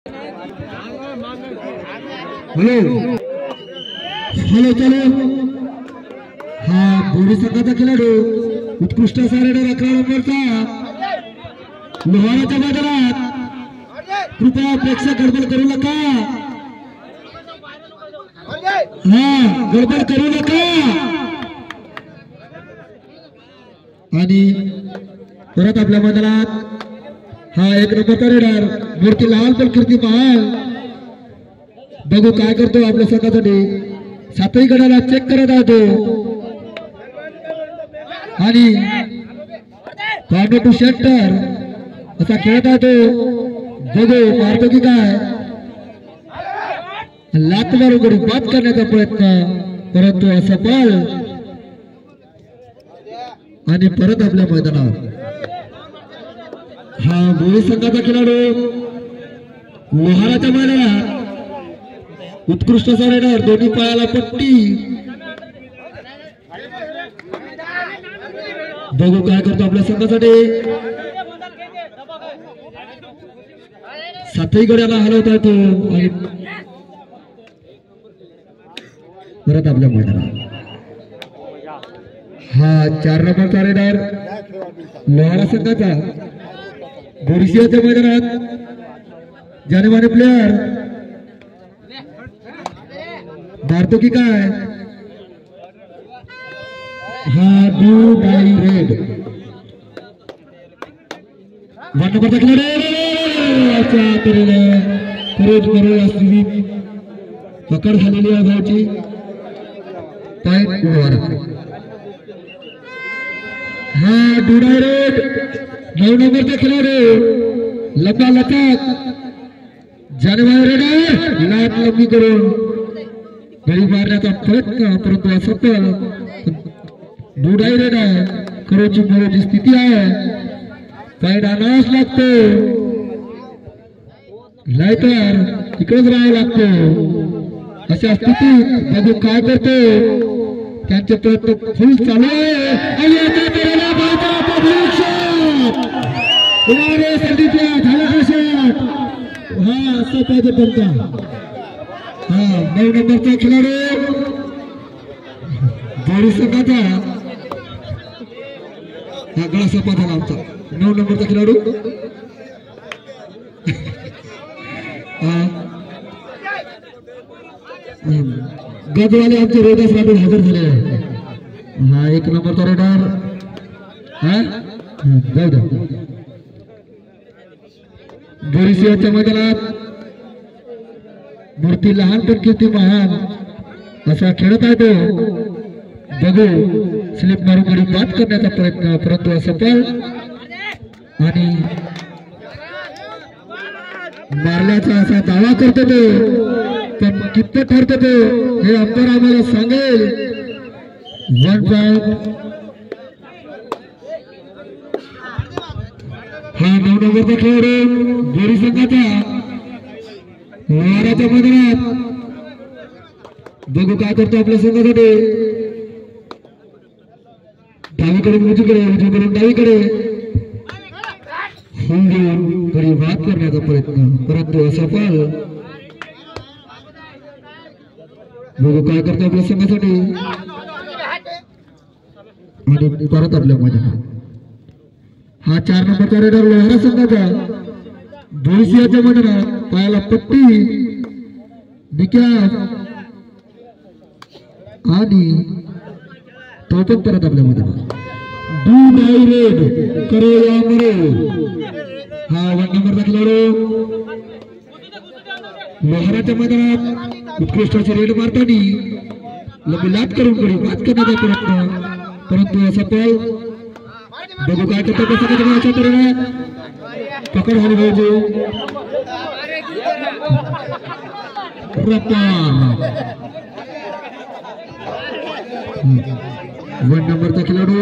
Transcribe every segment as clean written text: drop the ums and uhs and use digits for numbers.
Hello hello चालू हा बोरी संघाचा खेळाडू उत्कृष्ट असा रेडर 11 नंबरचा लोहाराच्या मैदानात कृपया प्रेक्षक गडबड करू नका गडबड करू नका आणि परत आपल्या मैदानात हा 1 नंबरचा रेडर मूर्ती लाल पण कीर्ती महाल बघू काय करतो आपल्या संघासाठी सातही गडाला चेक करत आहे तो आणि कॉर्नर टू सेंटर असा खेळत आहे तो बघू मारतो की काय लात मारून गडी बाद करण्याचा प्रयत्न परंतु असफल आणि परत आपल्या मैदानावर हा बोरी संघाचा खेळाडू लोहाराच्या मैदानात उत्कृष्ट असा रेडर दोन्ही पायाला पट्टी बघू काय करतो आपल्या संघासाठी सातही गड्याला हलवता येतो आणि परत आपल्या मैदानात हा 4 नंबरचा रेडर लोहारा संघाचा बोरिसियाच्या मैदानात जानेमाने प्लेयर मारतो की काय हा ब्लू बाय रेड 1 नंबरचा खेळाडू असलेली पकड झालेली आहे भाऊची हा ब्लू बाय रेड 9 नंबरचा खेळाडू लंबा लचक जानेवारी रेड लाट लंबी करून गडी मारण्याचा प्रयत्न परंतु असफल दुडाई रेड आहे खरोची मोठी स्थिती आहे पाय आणावाच लागतो नाहीतर इकडेच राहावं लागतो अशा स्थितीत बघू काय करतो त्यांचे प्रयत्न फुल चालू आहे हा असं पाहिजे त्यांचा हा 9 नंबरचा खेळाडू बोरी संघाचा हा गळा सपा झाला आमचा 9 नंबरचा खेळाडू गजवाले आमचे रेडर्स राठोड हजर झाले हा 1 नंबरचा रेडर जाऊ द्या बोरिसियाच्या मैदानात मूर्ती लहान पण कीर्ती महान असा खेळत आहे तो बघू स्लिप मारून गडी बाद करण्याचा प्रयत्न परंतु असफल आणि मारल्याचा असा दावा करतो तो पण कितपत ठरतो तो हे अंतर आम्हाला सांगेल 1 पॉइंट हा 9 नंबरचा खेळाडू बोरी संघाचा लोहाराच्या मैदानात बघू काय करतो आपल्या संघासाठी डावीकडून उजवीकडून डावीकडे होऊन गडी बाद करण्याचा प्रयत्न परंतु असफल बघू काय करतो आपल्या संघासाठी आणि परत आपल्या मैदानात हा 4 नंबरचा रेडर लोहारा संघाचा बोरिसियाच्या मैदानात पायाला पट्टी निकास आणि तो पण परत आपल्या मैदानात हा 1 नंबरचा खेळाडू लोहाराच्या मैदानात उत्कृष्ट असे रेड मारताना लंबी लाट करून गडी बाद करण्याचा प्रयत्न परंतु असफल बघू काय करतो कसं अशा तऱ्हेने पकड झाली पाहिजे 1 नंबरचा खेळाडू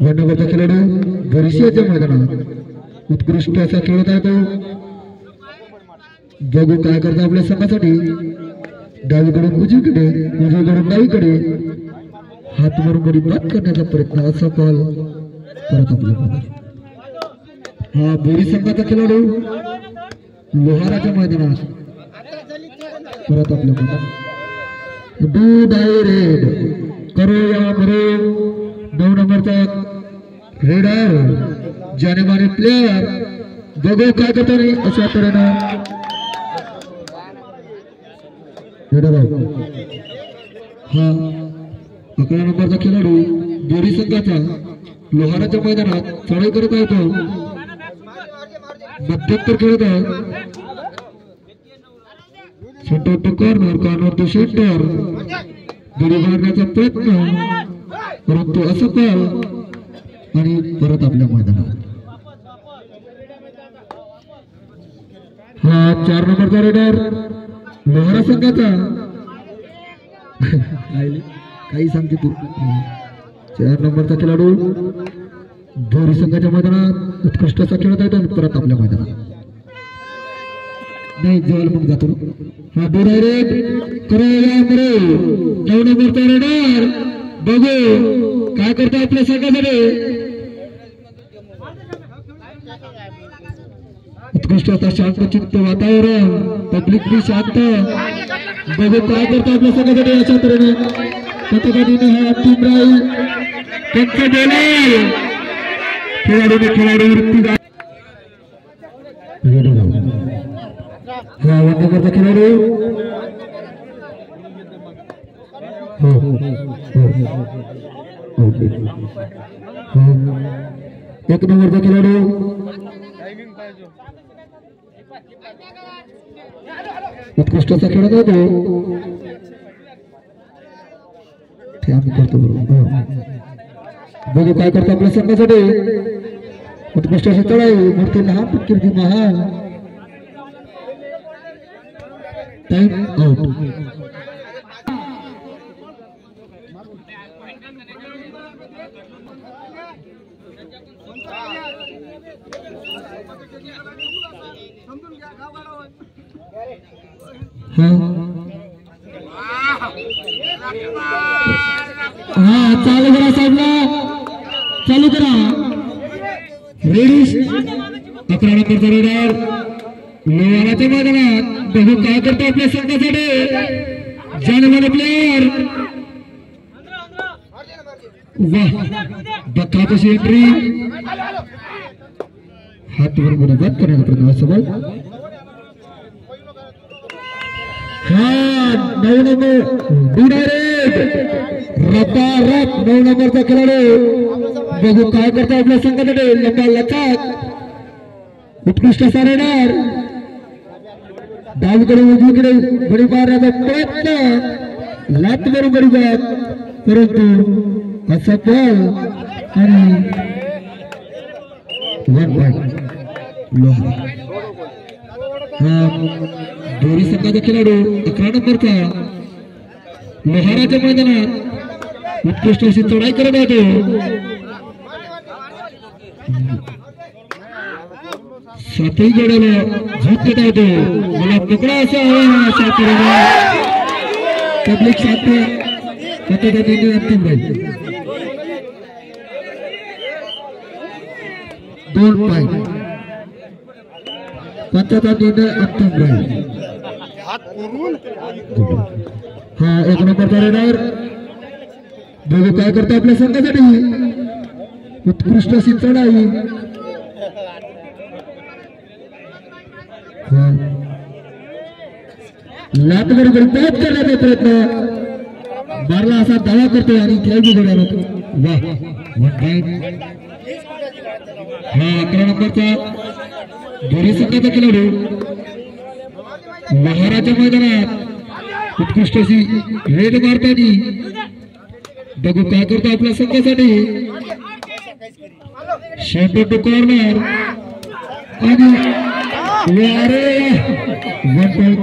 वनगरचा खेळाडू बोरिसियाच्या मैदानात उत्कृष्ट असा खेळत आहे तो. बघू काय करतो आपल्या संघासाठी. डावीकडून उजवीकडे उजवीकडून डावीकडे हात बरोबरी बाद करण्याचा प्रयत्न असफल परत आपल्या हा बोरी संघाचा खेळाडू लोहाराच्या मैदानात परत आपल्या डू डायरेड करो या मरो 9 नंबरचा रेडर जानेमानी प्लेयर बघू काय करतो नाही अशा तऱ्हेनं हा 11 नंबरचा खेळाडू बोरी संघाचा लोहाराच्या मैदानात चढाई करत आहे तो मध्यंतर खेळत आहे centre to corner to centre गडी मारण्याचा प्रयत्न परंतु असफल आणि परत आपल्या मैदानात हा 4 नंबरचा रेडर लोहारा संघाचा काही सांगते तू 4 नंबरचा खेळाडू बोरी संघाच्या मैदानात उत्कृष्ट असा खेळत आहे तो परत आपल्या मैदानात नाही जवळ मग जातो हा डायरेक्ट करो या मरो 9 नंबरचा रेडर बघू काय करतो आपल्या संघासाठी उत्कृष्ट असा शांतचित्त वातावरण पब्लिकली शांत बघू काय करतो आपल्या संघासाठी अशा तऱ्हेने पथकाने हा अंतिम राहील त्यांचं बोलाल खेळाडूने हा 1 नंबरचा खेळाडू हो ओके 1 नंबरचा खेळाडू उत्कृष्ट असा खेळत होतो ते आम्ही करतो बघू काय करतो आपल्या संघासाठी उत्कृष्ट अशी चढाई मूर्ती लहान पण कीर्ती महान टाइम आउट हा चालू करा साहेबला चालू करा रेडी 11 नंबरचा रेडर लोहाराच्या मैदानात बघू काय करतो आपल्या संघासाठी जानवाने प्लेयर वाह बक्का तशी एंट्री हात बरोबर बाद करण्याचा प्रयत्न सोबत हा 9 नंबर डायरेक्ट रतारत 9 नंबरचा खेळाडू बघू काय करतो आपल्या संघासाठी लंबा लचाक उत्कृष्ट असा रेडर डावीकडे उजवीकडे गडी मारण्याचा प्रयत्न लात बरोबरी जात परंतु असफल आणि 1 पॉइंट लोहारा हा बोरी संघाचा खेळाडू 11 नंबरचा लोहाराच्या मैदानात उत्कृष्ट अशी चढाई करत होतो सातही गड्याला झोप देत होतो मला पकडा असा अशा तऱ्हेने पब्लिक शांत पद्धतीने अंतिम राहील 2 पॉइंट पंचाचा निर्णय अंतिम राहील हा 1 नंबरचा रेडर बघू काय करतो आपल्या संघासाठी उत्कृष्ट अशी चढाई लात बरोबर बाद करण्याचा प्रयत्न मारला असा दावा करतोय आणि खेळी घड्याळ वाह 1 पॉइंट हा 11 नंबरचा बोरी संघाचा खेळाडू लोहाराच्या मैदानात उत्कृष्ट अशी रेड मारताना बघू काय करतो आपल्या संघासाठी सेंटर टू कॉर्नर आणि अरे 1 पॉइंट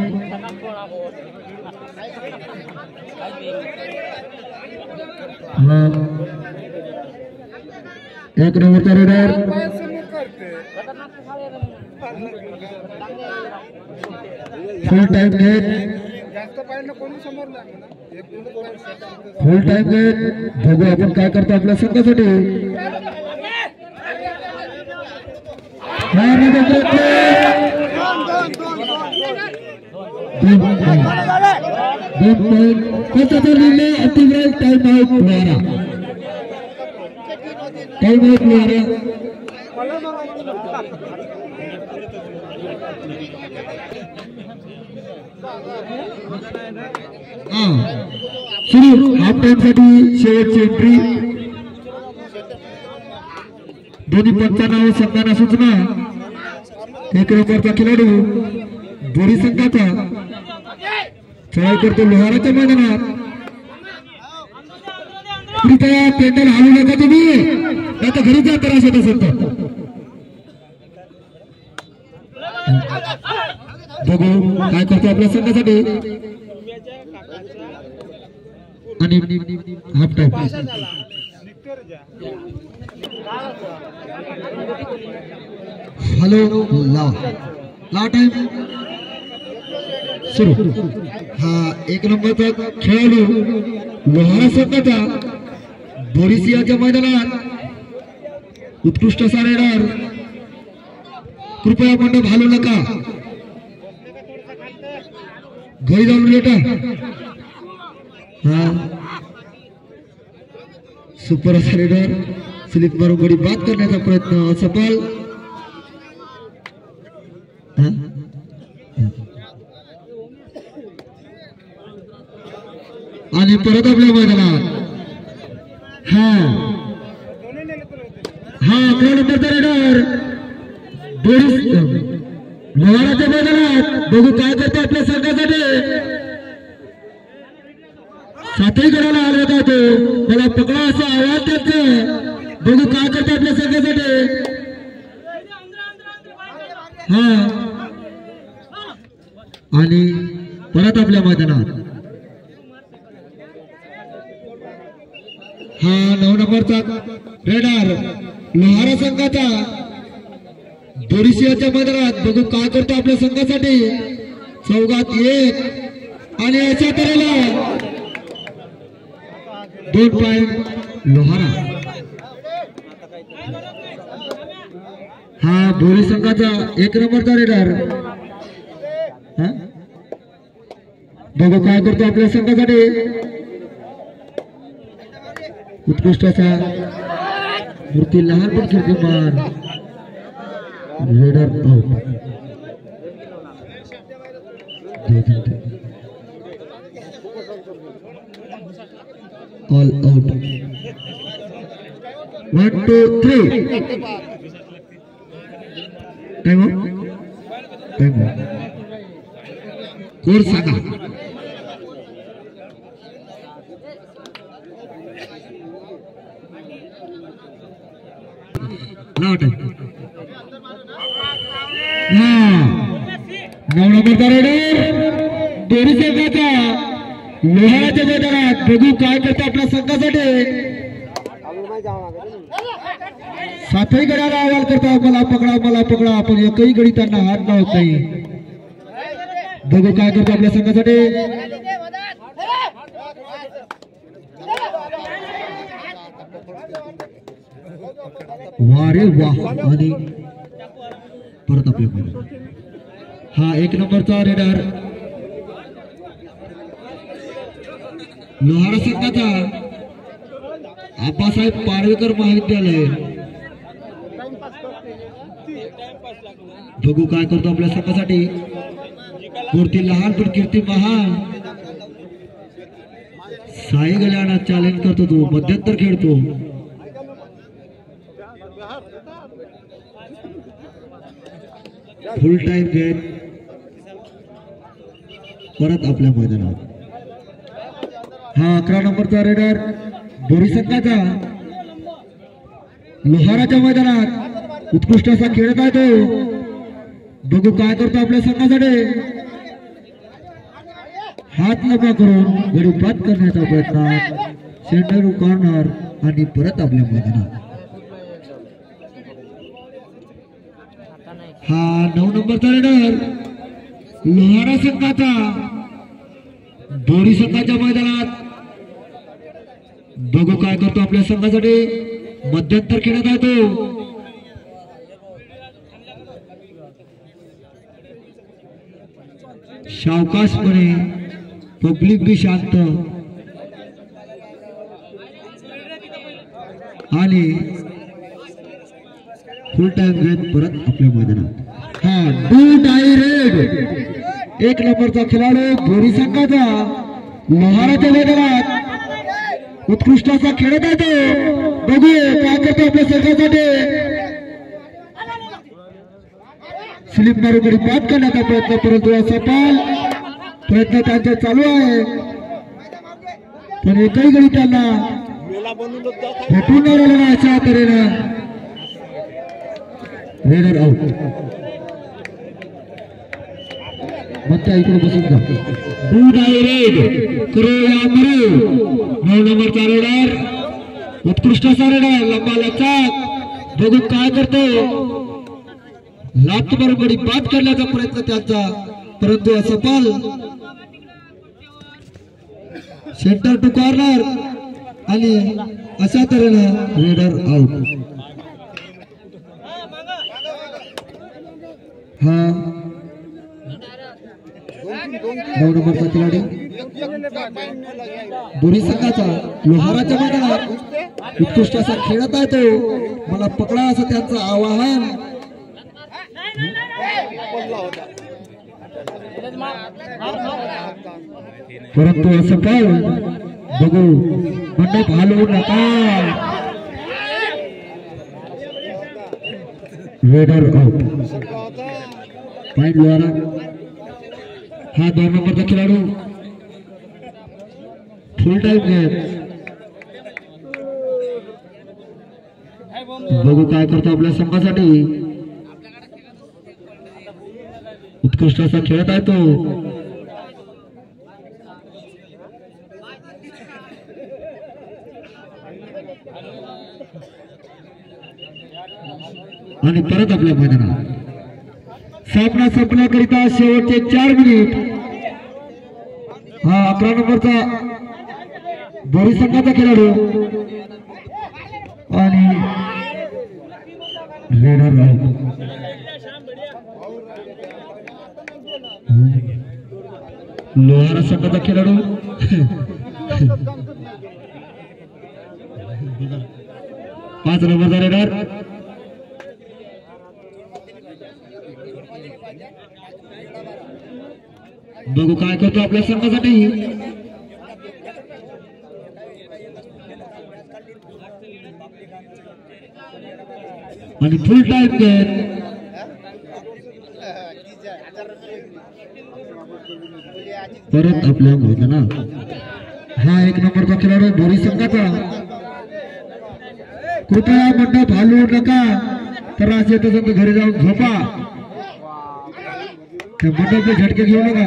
हा 1 नंबरचा रेडर फुल टाइम नेट फुल टाइम बघू आपण काय करतो आपल्या संघासाठी. Time out Lohara. सुरू हाफ टाइम साठी शेवटची एंट्री. दोन्ही पंचांना संघांना सूचना. एक नंबरचा खेळाडू बोरी संघाचा चढाई करतो लोहाराच्या मैदानात. कृपया पेंडल हलवू नका तुम्ही, आता घरी जा त्रास येत असेल तर. बघू काय करतो आपल्या संघासाठी. आणि हाफ टाइम हॅलो लाव टाइम सुरू. हा एक नंबरचा खेळाडू लोहारा संघाचा बोरिसियाच्या मैदानात उत्कृष्ट असा रेडर. कृपया मंडप हलवू नका, घरी जाऊन लेटा. हा सुपर असा रेडर स्लिप मारून गडी बाद करण्याचा प्रयत्न असफल. आणि परत आपल्या मैदानात हा 11 नंबरचा रेडर लोहाराच्या मैदानात. बघू काय करतो आपल्या संघासाठी. सातही गडाला आला जातो, मला पकडा असा आवाज देतो. बघू काय करतो आपल्या संघासाठी. हा आणि परत आपल्या मैदानात हा 9 नंबरचा रेडर लोहारा संघाचा बोरिसियाच्या मैदानात. बघू काय करतो आपल्या संघासाठी. चौघात एक आणि अशा तऱ्हेला 2 पॉइंट लोहारा. हा बोरी संघाचा 1 नंबरचा रेडर. बघू काय करतो आपल्या संघासाठी. उत्कृष्ट असा मूर्ती लहान पण कीर्तिमान raider out. All out. 1 2 3 time course सांगा. नंबरचा रेडर बोरी संघाचा लोहाराच्या मैदानात. बघू काय करतो आपल्या संघासाठी. सातही गडाला आवाज करतो मला पकडा मला पकडा, पण एकही गडी त्यांना हात लावत नाही. बघू काय करतो आपल्या संघासाठी. वा रे वा. आणि परत आपल्या हा 1 नंबरचा रेडर लोहारा संघाचा आप्पासाहेब पारवेकर महाविद्यालय. बघू काय करतो आपल्या संघासाठी. मूर्ती लहान पण कीर्ती महान. साई गल्याना चॅलेंज करतो तो, मध्यंतर खेळतो. फुल टाइम घेत परत आपल्या मैदानात हा 11 नंबरचा रेडर बोरी संघाचा लोहाराच्या मैदानात उत्कृष्ट असा खेळत आहे तो. बघू काय करतो आपल्या संघासाठी. हात लंबा करून गडी बाद करण्याचा प्रयत्न. सेंटर कॉर्नर आणि परत आपल्या मैदानात हा 9 नंबरचा रेडर लोहारा संघाचा बोरी संघाच्या मैदानात बघू काय करतो आपल्या संघासाठी मध्यंतर खेळत आहे तो सावकाशपणे पब्लिक भी शांत आणि फुल टाइम घेत परत आपल्या मैदानात हा डू डाय रेड एक नंबरचा खेळाडू बोरी संघाचा लोहाराच्या मैदानात उत्कृष्ट असा खेळत आहे तो बघूया काय करतो आपल्या संघासाठी स्लिप मारून बाद करण्याचा प्रयत्न परंतु सफल प्रयत्न त्यांचा चालू आहे पण एकही गडी त्यांना भेटून नाही अशा तऱ्हेनं रेडर आउट म्हणता इकडे बसून जा दूध आहे रेड करो या मरू 9 नंबरचा रेडर उत्कृष्ट असा रेडर लंबा लचाक बघू काय करतो लात मारून गडी बाद करण्याचा प्रयत्न त्यांचा परंतु असफल सेंटर टू कॉर्नर आणि अशा तऱ्हेनं रेडर आउट हा 9 नंबरचा खेळाडू बोरी संघाचा लोहाराच्या मैदानात उत्कृष्ट असा खेळत आहे तो मला पकडा असं त्यांचं आवाहन परंतु असं काय बघू मंडप हलवू नका रेडर आउट पॉइंट लोहारा हा 2 नंबरचा खेळाडू फुल टाइम गेम बघू काय करतो आपल्या संघासाठी उत्कृष्ट असा खेळत आहे तो आणि परत आपल्या मैदानात सामना संपण्याकरिता शेवटचे 4 मिनिट हा 11 नंबरचा बोरी संघाचा खेळाडू आणि रेडर लोहारा संघाचा खेळाडू 5 नंबरचा रेडर बघू काय करतो आपल्या संघासाठी आणि फुल टाइम गेम परत आपल्या मैदानात हा 1 नंबरचा खेळाडू बोरी संघाचा कृपया मंडप हलवू नका तर असे तसं घरी जाऊन झोपा मंडपचे झटके घेऊ नका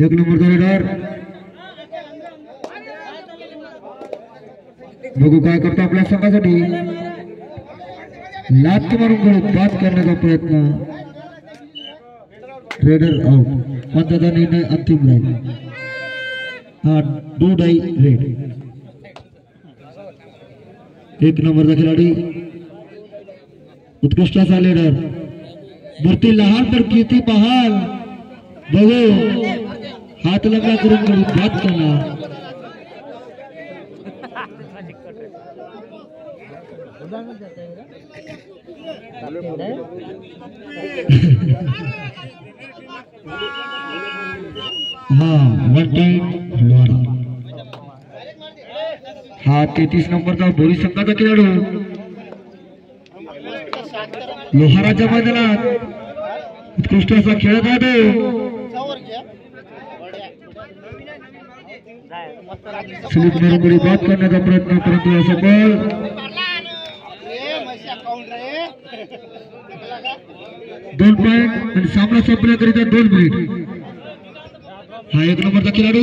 1 नंबरचा रेडर बघू काय करतो आपल्या संघासाठी लात मारून गडी बाद करण्याचा प्रयत्न रेडर आउट पंचाचा निर्णय अंतिम राहील हा डू डाई रेड 1 नंबरचा खेळाडू उत्कृष्ट असा रेडर मूर्ती लहान तर किती पहाल बघू हात लंबा करून गडी बाद करणार हा 1 लोहारा हा 33 नंबरचा बोरी संघाचा खेळाडू लोहाराच्या मैदानात उत्कृष्ट असा खेळत आहे स्लिप मारून गडी बाद करण्याचा प्रयत्न परंतु असफल 2 पॉइंट आणि सामना संपण्याकरिता 2 मिनिट हा 1 नंबरचा खेळाडू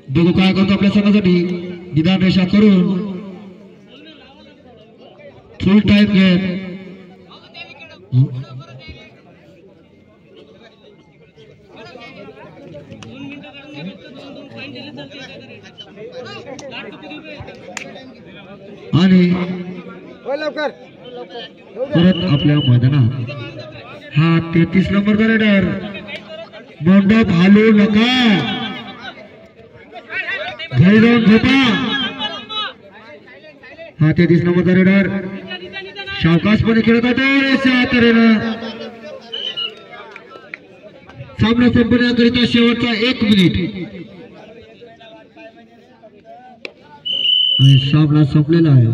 बघू काय करतो आपल्या संघासाठी निदान रेषा करून फुल टाइम गेम आणि परत आपल्या मैदानात हा 33 नंबरचा रेडर मंडप हालू नका, घरी जाऊन झोपा. हा 33 नंबरचा रेडर सावकाशपणे खेळत होता तऱ्हेनं. सामना संपण्याकरिता शेवटचा 1 मिनिट आणि सामना संपलेला आहे.